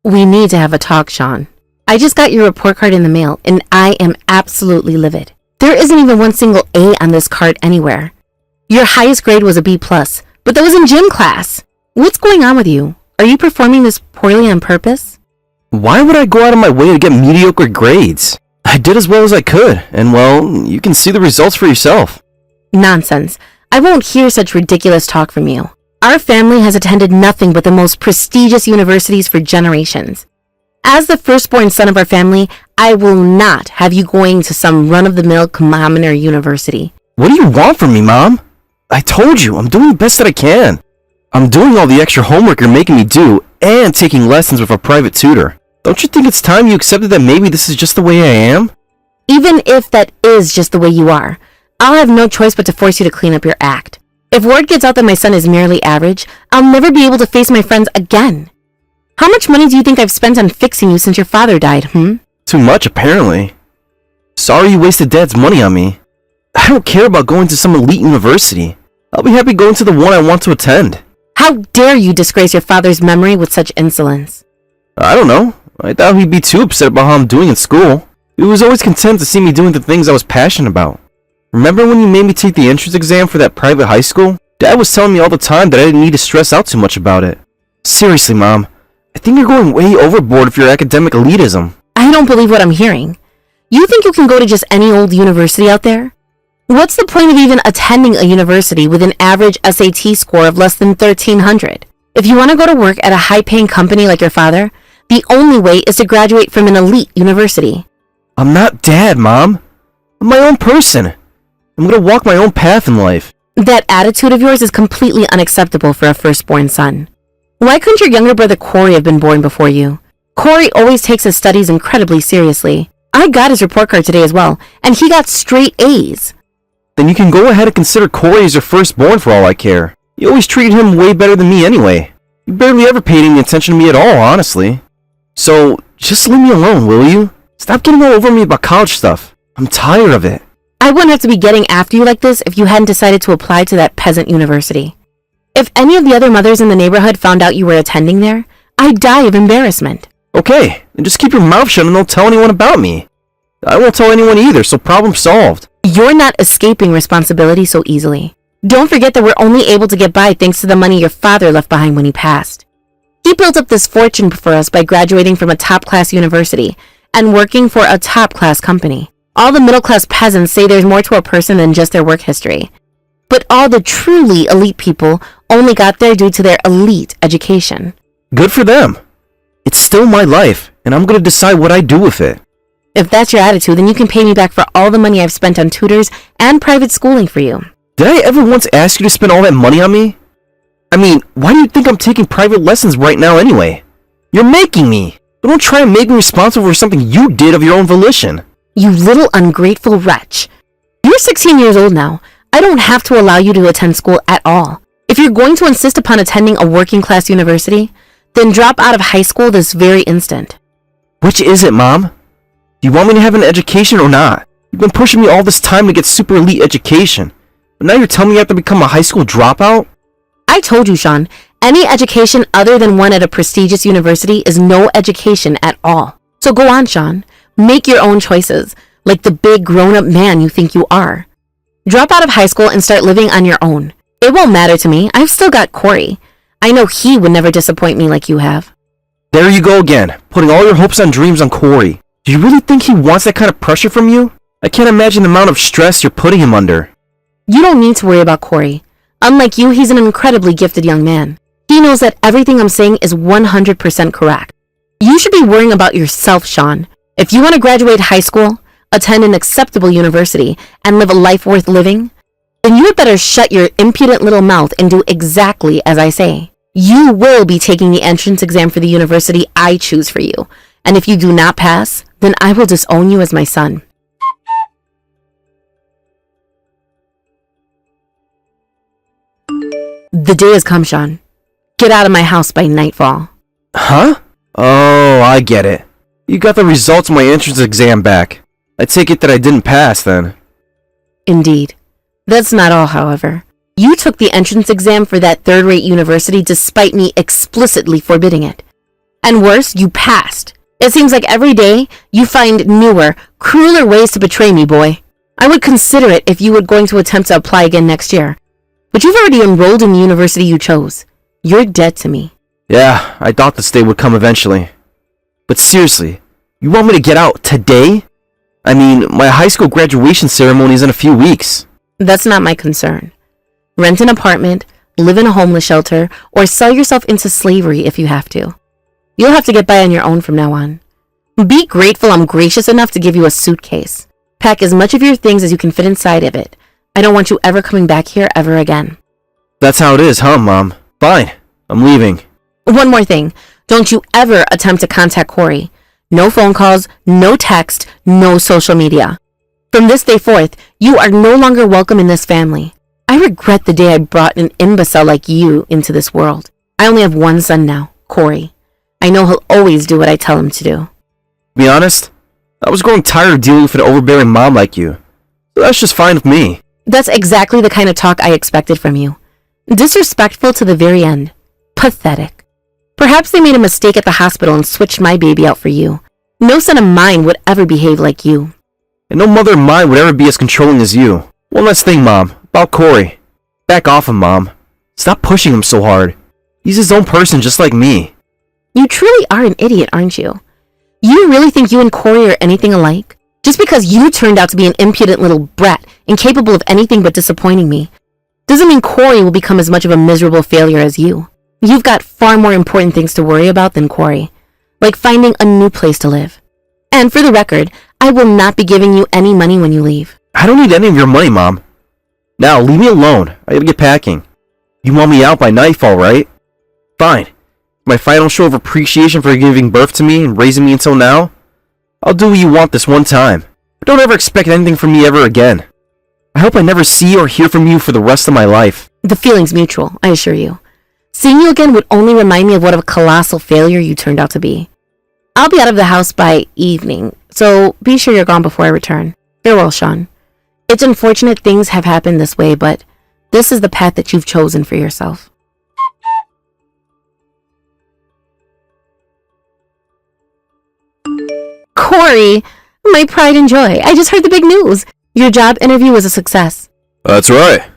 We need to have a talk, Sean. I just got your report card in the mail, and I am absolutely livid. There isn't even one single A on this card anywhere. Your highest grade was a B+, but that was in gym class. What's going on with you? Are you performing this poorly on purpose? Why would I go out of my way to get mediocre grades? I did as well as I could, and well, you can see the results for yourself. Nonsense. I won't hear such ridiculous talk from you. Our family has attended nothing but the most prestigious universities for generations. As the firstborn son of our family, I will not have you going to some run-of-the-mill commoner university. What do you want from me, Mom? I told you, I'm doing the best that I can. I'm doing all the extra homework you're making me do, and taking lessons with a private tutor. Don't you think it's time you accepted that maybe this is just the way I am? Even if that is just the way you are, I'll have no choice but to force you to clean up your act. If word gets out that my son is merely average, I'll never be able to face my friends again. How much money do you think I've spent on fixing you since your father died, Too much, apparently. Sorry you wasted Dad's money on me. I don't care about going to some elite university. I'll be happy going to the one I want to attend. How dare you disgrace your father's memory with such insolence? I don't know. I thought he'd be too upset about how I'm doing in school. He was always content to see me doing the things I was passionate about. Remember when you made me take the entrance exam for that private high school? Dad was telling me all the time that I didn't need to stress out too much about it. Seriously, Mom. I think you're going way overboard with your academic elitism. I don't believe what I'm hearing. You think you can go to just any old university out there? What's the point of even attending a university with an average SAT score of less than 1,300? If you want to go to work at a high-paying company like your father, the only way is to graduate from an elite university. I'm not Dad, Mom. I'm my own person. I'm gonna walk my own path in life. That attitude of yours is completely unacceptable for a firstborn son. Why couldn't your younger brother Corey have been born before you? Corey always takes his studies incredibly seriously. I got his report card today as well, and he got straight A's. Then you can go ahead and consider Corey as your firstborn for all I care. You always treated him way better than me anyway. You barely ever paid any attention to me at all, honestly. So, just leave me alone, will you? Stop getting all over me about college stuff. I'm tired of it. I wouldn't have to be getting after you like this if you hadn't decided to apply to that peasant university. If any of the other mothers in the neighborhood found out you were attending there, I'd die of embarrassment. Okay, then just keep your mouth shut and don't tell anyone about me. I won't tell anyone either, so problem solved. You're not escaping responsibility so easily. Don't forget that we're only able to get by thanks to the money your father left behind when he passed. He built up this fortune for us by graduating from a top-class university and working for a top-class company. All the middle-class peasants say there's more to a person than just their work history. But all the truly elite people only got there due to their elite education. Good for them. It's still my life, and I'm gonna decide what I do with it. If that's your attitude, then you can pay me back for all the money I've spent on tutors and private schooling for you. Did I ever once ask you to spend all that money on me? I mean, why do you think I'm taking private lessons right now anyway? You're making me. But don't try and make me responsible for something you did of your own volition. You little ungrateful wretch. You're 16 years old now. I don't have to allow you to attend school at all. If you're going to insist upon attending a working-class university, then drop out of high school this very instant. Which is it, Mom? Do you want me to have an education or not? You've been pushing me all this time to get super elite education. But now you're telling me I have to become a high school dropout? I told you, Sean, any education other than one at a prestigious university is no education at all. So go on, Sean. Make your own choices, like the big grown-up man you think you are. Drop out of high school and start living on your own. It won't matter to me. I've still got Corey. I know he would never disappoint me like you have. There you go again, putting all your hopes and dreams on Corey. Do you really think he wants that kind of pressure from you? I can't imagine the amount of stress you're putting him under. You don't need to worry about Corey. Unlike you, he's an incredibly gifted young man. He knows that everything I'm saying is 100% correct. You should be worrying about yourself, Sean. If you want to graduate high school, attend an acceptable university, and live a life worth living, then you had better shut your impudent little mouth and do exactly as I say. You will be taking the entrance exam for the university I choose for you, and if you do not pass, then I will disown you as my son. The day has come, Sean. Get out of my house by nightfall. Huh? Oh, I get it. You got the results of my entrance exam back. I take it that I didn't pass then. Indeed. That's not all, however. You took the entrance exam for that third-rate university despite me explicitly forbidding it. And worse, you passed. It seems like every day you find newer, crueler ways to betray me, boy. I would consider it if you were going to attempt to apply again next year. But you've already enrolled in the university you chose. You're dead to me. Yeah, I thought this day would come eventually. But seriously, you want me to get out today? I mean, my high school graduation ceremony is in a few weeks. That's not my concern. Rent an apartment, live in a homeless shelter, or sell yourself into slavery if you have to. You'll have to get by on your own from now on. Be grateful I'm gracious enough to give you a suitcase. Pack as much of your things as you can fit inside of it. I don't want you ever coming back here ever again. That's how it is, huh, Mom? Fine, I'm leaving. One more thing. Don't you ever attempt to contact Corey. No phone calls, no text, no social media. From this day forth, you are no longer welcome in this family. I regret the day I brought an imbecile like you into this world. I only have one son now, Corey. I know he'll always do what I tell him to do. To be honest, I was growing tired of dealing with an overbearing mom like you. So that's just fine with me. That's exactly the kind of talk I expected from you. Disrespectful to the very end. Pathetic. Perhaps they made a mistake at the hospital and switched my baby out for you. No son of mine would ever behave like you. And no mother of mine would ever be as controlling as you. One last thing, Mom, about Corey. Back off him, Mom. Stop pushing him so hard. He's his own person just like me. You truly are an idiot, aren't you? You really think you and Corey are anything alike? Just because you turned out to be an impudent little brat, incapable of anything but disappointing me, doesn't mean Corey will become as much of a miserable failure as you. You've got far more important things to worry about than Corey, like finding a new place to live. And for the record, I will not be giving you any money when you leave. I don't need any of your money, Mom. Now, leave me alone. I gotta get packing. You want me out by nightfall, right? Fine. My final show of appreciation for giving birth to me and raising me until now? I'll do what you want this one time. But don't ever expect anything from me ever again. I hope I never see or hear from you for the rest of my life. The feeling's mutual, I assure you. Seeing you again would only remind me of what a colossal failure you turned out to be. I'll be out of the house by evening, so be sure you're gone before I return. Farewell, Sean. It's unfortunate things have happened this way, but this is the path that you've chosen for yourself. Corey, my pride and joy. I just heard the big news. Your job interview was a success. That's right.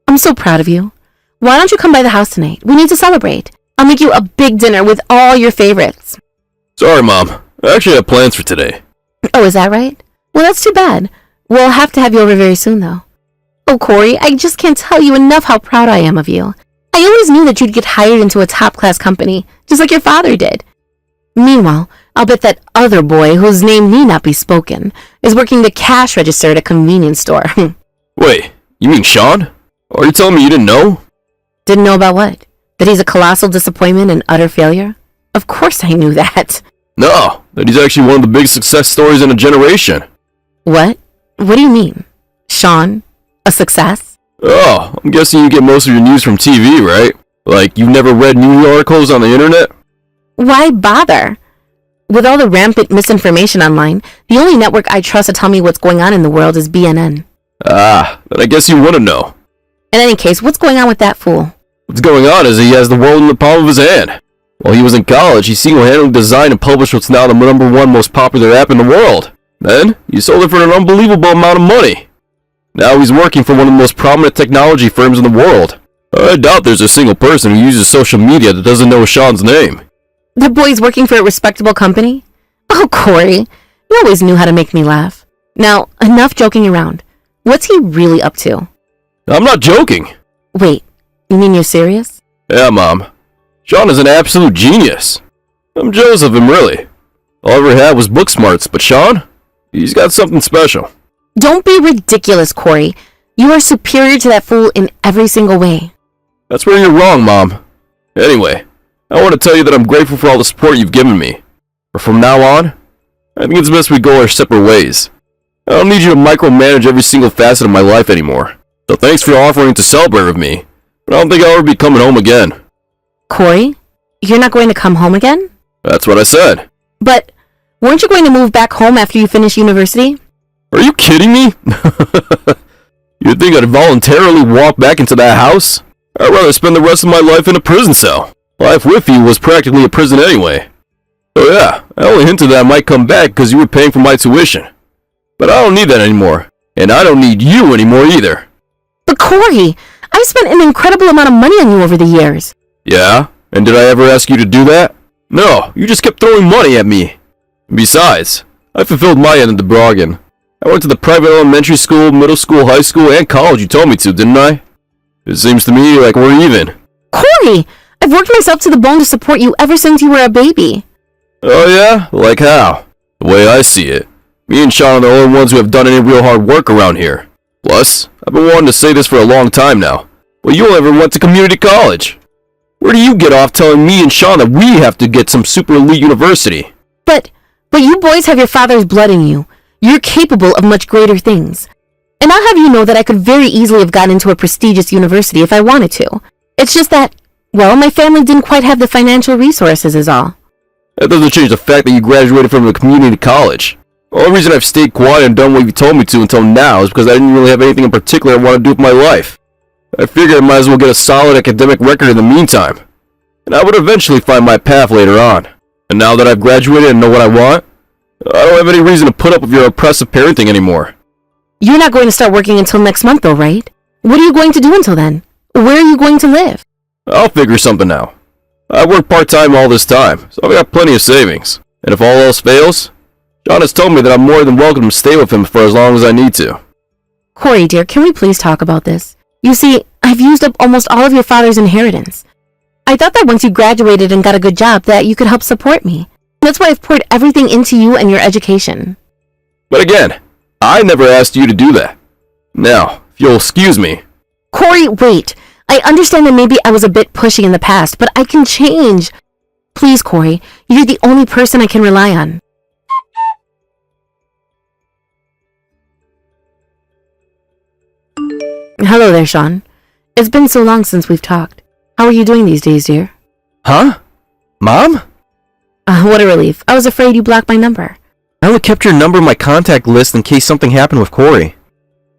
I'm so proud of you. Why don't you come by the house tonight? We need to celebrate. I'll make you a big dinner with all your favorites. Sorry, Mom. I actually have plans for today. Oh, is that right? Well, that's too bad. We'll have to have you over very soon, though. Oh, Corey, I just can't tell you enough how proud I am of you. I always knew that you'd get hired into a top-class company, just like your father did. Meanwhile, I'll bet that other boy, whose name need not be spoken, is working the cash register at a convenience store. Wait, you mean Sean? Are you telling me you didn't know? Didn't know about what? That he's a colossal disappointment and utter failure? Of course I knew that. No, that he's actually one of the biggest success stories in a generation. What? What do you mean? Sean? A success? Oh, I'm guessing you get most of your news from TV, right? Like, you've never read news articles on the internet? Why bother? With all the rampant misinformation online, the only network I trust to tell me what's going on in the world is BNN. Ah, then I guess you want to know. In any case, what's going on with that fool? What's going on is he has the world in the palm of his hand. While he was in college, he single-handedly designed and published what's now the #1 most popular app in the world. Then, he sold it for an unbelievable amount of money. Now he's working for one of the most prominent technology firms in the world. I doubt there's a single person who uses social media that doesn't know Sean's name. The boy's working for a respectable company? Oh, Corey, you always knew how to make me laugh. Now, enough joking around. What's he really up to? I'm not joking. Wait, you mean you're serious? Yeah, Mom. Sean is an absolute genius. I'm jealous of him, really. All I ever had was book smarts, but Sean? He's got something special. Don't be ridiculous, Corey. You are superior to that fool in every single way. That's where you're wrong, Mom. Anyway, I want to tell you that I'm grateful for all the support you've given me. But from now on, I think it's best we go our separate ways. I don't need you to micromanage every single facet of my life anymore. So thanks for offering to celebrate with me, but I don't think I'll ever be coming home again. Corey, you're not going to come home again? That's what I said. But weren't you going to move back home after you finish university? Are you kidding me? You'd think I'd voluntarily walk back into that house? I'd rather spend the rest of my life in a prison cell. Life with you was practically a prison anyway. Oh yeah, I only hinted that I might come back because you were paying for my tuition. But I don't need that anymore. And I don't need you anymore either. But Corey, I've spent an incredible amount of money on you over the years. Yeah? And did I ever ask you to do that? No, you just kept throwing money at me. Besides, I fulfilled my end of the bargain. I went to the private elementary school, middle school, high school, and college you told me to, didn't I? It seems to me like we're even. Corey, I've worked myself to the bone to support you ever since you were a baby. Oh yeah? Like how? The way I see it, me and Sean are the only ones who have done any real hard work around here. Plus, I've been wanting to say this for a long time now, but you never went to community college. Where do you get off telling me and Sean that we have to get some super elite university? But you boys have your father's blood in you. You're capable of much greater things. And I'll have you know that I could very easily have gotten into a prestigious university if I wanted to. It's just that, well, my family didn't quite have the financial resources is all. That doesn't change the fact that you graduated from a community college. The only reason I've stayed quiet and done what you told me to until now is because I didn't really have anything in particular I want to do with my life. I figured I might as well get a solid academic record in the meantime, and I would eventually find my path later on. And now that I've graduated and know what I want, I don't have any reason to put up with your oppressive parenting anymore. You're not going to start working until next month though, right? What are you going to do until then? Where are you going to live? I'll figure something out. I worked part-time all this time, so I've got plenty of savings. And if all else fails, John has told me that I'm more than welcome to stay with him for as long as I need to. Corey, dear, can we please talk about this? You see, I've used up almost all of your father's inheritance. I thought that once you graduated and got a good job that you could help support me. That's why I've poured everything into you and your education. But again, I never asked you to do that. Now, if you'll excuse me. Corey, wait. I understand that maybe I was a bit pushy in the past, but I can change. Please, Corey, you're the only person I can rely on. Hello there, Sean. It's been so long since we've talked. How are you doing these days, dear? Huh? Mom? What a relief. I was afraid you blocked my number. I only kept your number in my contact list in case something happened with Corey.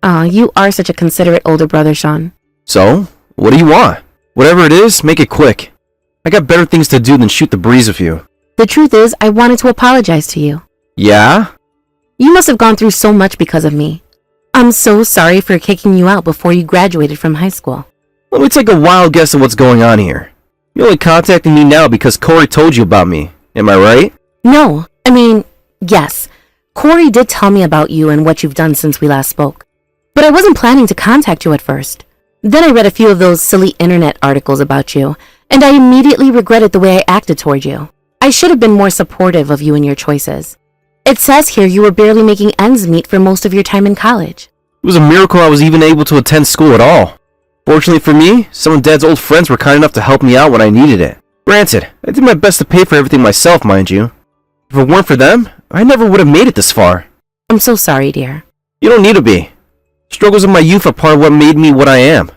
You are such a considerate older brother, Sean. So, what do you want? Whatever it is, make it quick. I got better things to do than shoot the breeze with you. The truth is, I wanted to apologize to you. Yeah? You must have gone through so much because of me. I'm so sorry for kicking you out before you graduated from high school. Let me take a wild guess at what's going on here. You're only contacting me now because Corey told you about me. Am I right? No, yes. Corey did tell me about you and what you've done since we last spoke. But I wasn't planning to contact you at first. Then I read a few of those silly internet articles about you, and I immediately regretted the way I acted toward you. I should have been more supportive of you and your choices. It says here you were barely making ends meet for most of your time in college. It was a miracle I was even able to attend school at all. Fortunately for me, some of Dad's old friends were kind enough to help me out when I needed it. Granted, I did my best to pay for everything myself, mind you. If it weren't for them, I never would have made it this far. I'm so sorry, dear. You don't need to be. Struggles of my youth are part of what made me what I am.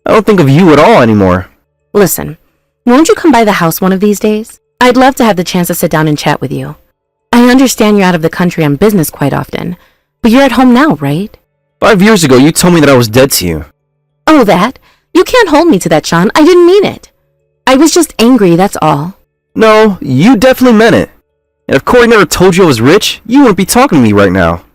I don't think of you at all anymore. Listen, won't you come by the house one of these days? I'd love to have the chance to sit down and chat with you. I understand you're out of the country on business quite often, but you're at home now, right? 5 years ago, you told me that I was dead to you. Oh, that? You can't hold me to that, Sean. I didn't mean it. I was just angry, that's all. No, you definitely meant it. And if Corey never told you I was rich, you wouldn't be talking to me right now.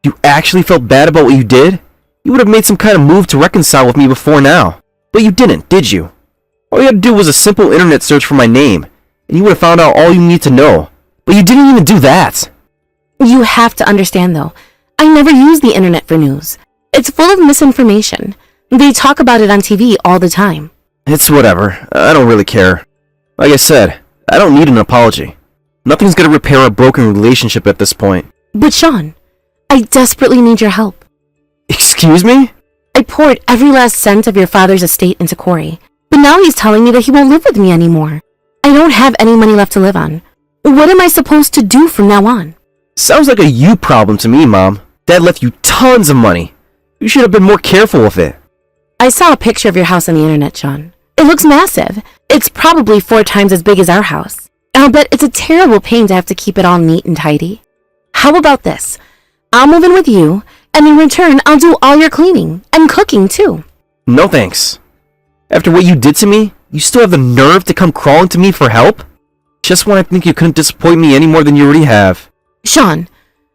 If you actually felt bad about what you did, you would have made some kind of move to reconcile with me before now. But you didn't, did you? All you had to do was a simple internet search for my name, and you would have found out all you need to know. But you didn't even do that. You have to understand, though. I never use the internet for news. It's full of misinformation. They talk about it on TV all the time. It's whatever. I don't really care. Like I said, I don't need an apology. Nothing's gonna repair our broken relationship at this point. But Sean, I desperately need your help. Excuse me? I poured every last cent of your father's estate into Corey, but now he's telling me that he won't live with me anymore. I don't have any money left to live on. What am I supposed to do from now on? Sounds like a you problem to me, Mom. Dad left you tons of money. You should have been more careful with it. I saw a picture of your house on the internet, Sean. It looks massive. It's probably 4 times as big as our house. I'll bet it's a terrible pain to have to keep it all neat and tidy. How about this? I'll move in with you, and in return, I'll do all your cleaning and cooking too. No thanks. After what you did to me, you still have the nerve to come crawling to me for help? Just when I think you couldn't disappoint me any more than you already have. Sean,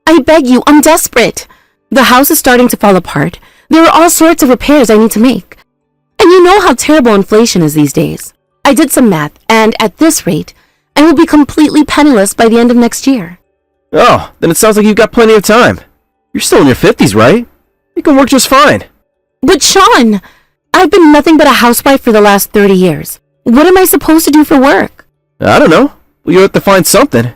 I beg you, I'm desperate. The house is starting to fall apart. There are all sorts of repairs I need to make. And you know how terrible inflation is these days. I did some math, and at this rate, I will be completely penniless by the end of next year. Oh, then it sounds like you've got plenty of time. You're still in your 50s, right? You can work just fine. But Sean, I've been nothing but a housewife for the last 30 years. What am I supposed to do for work? I don't know. Well, you'll have to find something.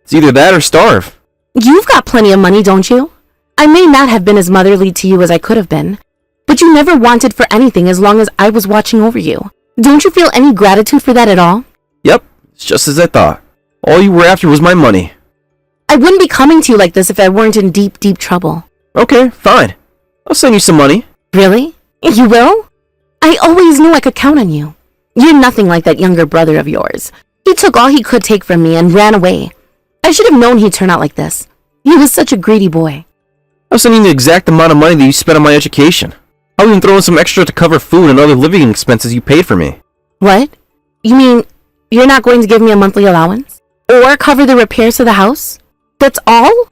It's either that or starve. You've got plenty of money, don't you? I may not have been as motherly to you as I could have been, but you never wanted for anything as long as I was watching over you. Don't you feel any gratitude for that at all? Yep, it's just as I thought. All you were after was my money. I wouldn't be coming to you like this if I weren't in deep, deep trouble. Okay, fine. I'll send you some money. Really? You will? I always knew I could count on you. You're nothing like that younger brother of yours. He took all he could take from me and ran away. I should have known he'd turn out like this. He was such a greedy boy. I'll send you the exact amount of money that you spent on my education. I'll even throw in some extra to cover food and other living expenses you paid for me. What? You mean you're not going to give me a monthly allowance? Or cover the repairs to the house? That's all?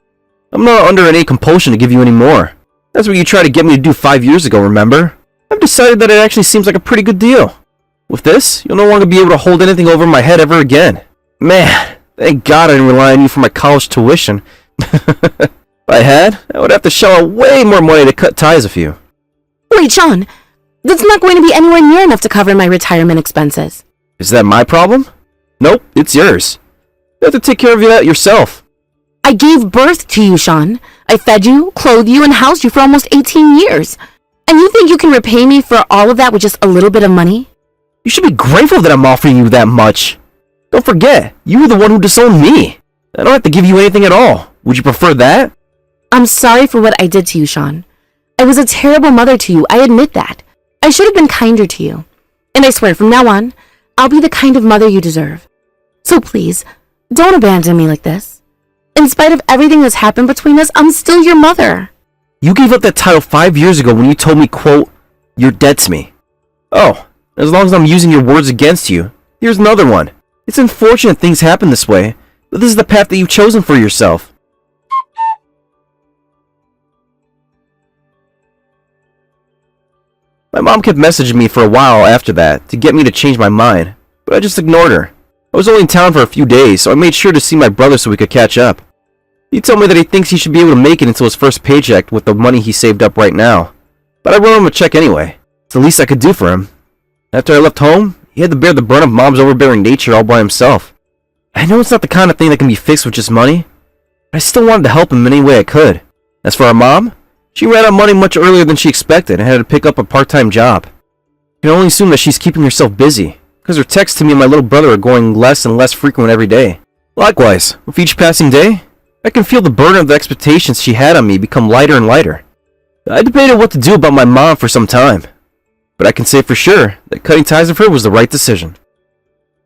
I'm not under any compulsion to give you any more. That's what you tried to get me to do 5 years ago, remember? I've decided that it actually seems like a pretty good deal. With this, you'll no longer be able to hold anything over my head ever again. Man, thank God I didn't rely on you for my college tuition. If I had, I would have to shell out way more money to cut ties with you. Wait, Sean. That's not going to be anywhere near enough to cover my retirement expenses. Is that my problem? Nope, it's yours. You have to take care of that yourself. I gave birth to you, Sean. I fed you, clothed you, and housed you for almost 18 years. And you think you can repay me for all of that with just a little bit of money? You should be grateful that I'm offering you that much. Don't forget, you were the one who disowned me. I don't have to give you anything at all. Would you prefer that? I'm sorry for what I did to you, Sean. I was a terrible mother to you, I admit that. I should have been kinder to you. And I swear, from now on, I'll be the kind of mother you deserve. So please, don't abandon me like this. In spite of everything that's happened between us, I'm still your mother. You gave up that title 5 years ago when you told me, quote, "You're dead to me." Oh, as long as I'm using your words against you, here's another one. It's unfortunate things happen this way, but this is the path that you've chosen for yourself. My mom kept messaging me for a while after that to get me to change my mind, but I just ignored her. I was only in town for a few days, so I made sure to see my brother so we could catch up. He told me that he thinks he should be able to make it until his first paycheck with the money he saved up right now, but I wrote him a check anyway. It's the least I could do for him. After I left home, he had to bear the brunt of Mom's overbearing nature all by himself. I know it's not the kind of thing that can be fixed with just money, but I still wanted to help him in any way I could. As for our mom, she ran out of money much earlier than she expected and had to pick up a part-time job. I can only assume that she's keeping herself busy, because her texts to me and my little brother are going less and less frequent every day. Likewise, with each passing day, I can feel the burden of the expectations she had on me become lighter and lighter. I debated what to do about my mom for some time, but I can say for sure that cutting ties with her was the right decision.